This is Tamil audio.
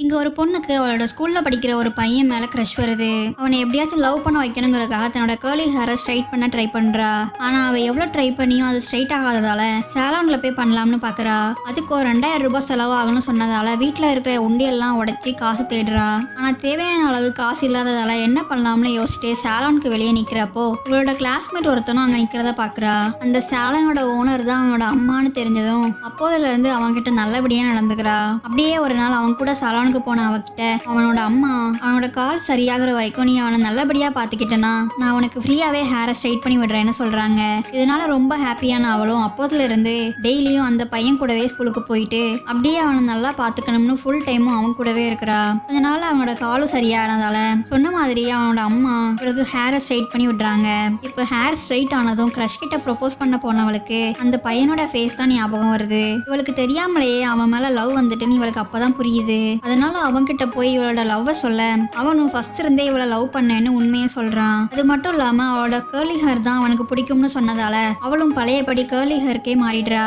இங்க ஒரு பொண்ணுக்கு அவளோட ஸ்கூல்ல படிக்கிற ஒரு பையன் மேல க்ரஷ் வருது. அவனை எப்படியாச்சும் லவ் பண்ண வைக்கணுங்கிறதுக்காக தன்னோட கேர்லி ஹேரை ஸ்ட்ரைட் பண்ண ட்ரை பண்றா. ஆனா அவ எவ்வளவு ட்ரை பண்ணியும் அது ஸ்ட்ரைட் ஆகாததால சாலான்ல போய் பண்ணலாம்னு பாக்குறா. அதுக்கு ஒரு 2000 ரூபாய் செலவாகணும்னு சொன்னதால வீட்டுல இருக்கிற உண்டியெல்லாம் உடைச்சி காசு தேடுறா. ஆனா தேவையான அளவு காசு இல்லாததால என்ன பண்ணலாம்னு யோசிச்சுட்டு சாலானுக்கு வெளியே நிக்கிறப்போ இவளோட கிளாஸ்மேட் ஒருத்தனும் அங்க நிக்கிறத பாக்குறா. அந்த சாலனோட ஓனர் தான் அவனோட அம்மான்னு தெரிஞ்சதும் அப்போதுல இருந்து அவன்கிட்ட நல்லபடியா நடந்துக்கிறா. அப்படியே ஒரு நாள் அவன் கூட சாலான் போன அவகிட்ட அவனோட அம்மா அவனோட கால் சரியாகிற வரைக்கும் நீ அவனை நல்லபடியா பாத்துக்கிட்டனா நான் உனக்கு ஃப்ரீயாவே ஹேரை ஸ்ட்ரைட் பண்ணி விடுறேன்னு சொல்றாங்க. இதனால ரொம்ப ஹாப்பியான அவளும் அப்போதுல இருந்து டெய்லியும் அந்த பையன் கூடவே ஸ்கூலுக்கு போயிட்டு அப்படியே அவனை நல்லா பாத்துக்கணும்னு ஃபுல் டைமும் அவன் கூடவே இருக்கிறா. கொஞ்ச நாள் அவனோட காலும் சரியானதால சொன்ன மாதிரி அவனோட அம்மா இவளுக்கு ஹேரை ஸ்ட்ரைட் பண்ணி விடுறாங்க. இப்ப ஹேர் ஸ்ட்ரைட் ஆனதும் கிரஷ் கிட்ட ப்ரொபோஸ் பண்ண போனவளுக்கு அந்த பையனோட ஃபேஸ் தான் ஞாபகம் வருது. இவளுக்கு தெரியாமலேயே அவன் மேல லவ் வந்துட்டுன்னு இவளுக்கு அப்பதான் புரியுது. அதனால அவன்கிட்ட போய் இவளோட லவ்வை சொல்ல அவனும் ஃபர்ஸ்ட் இருந்தே இவளை லவ் பண்ணேன்னு உண்மையை சொல்றான். அது மட்டும் இல்லாம அவளோட கேர்லி ஹேர் தான் அவனுக்கு பிடிக்கும்னு சொன்னதால அவளும் பழையபடி கேர்லி ஹேர்க்கே மாறிடுறா.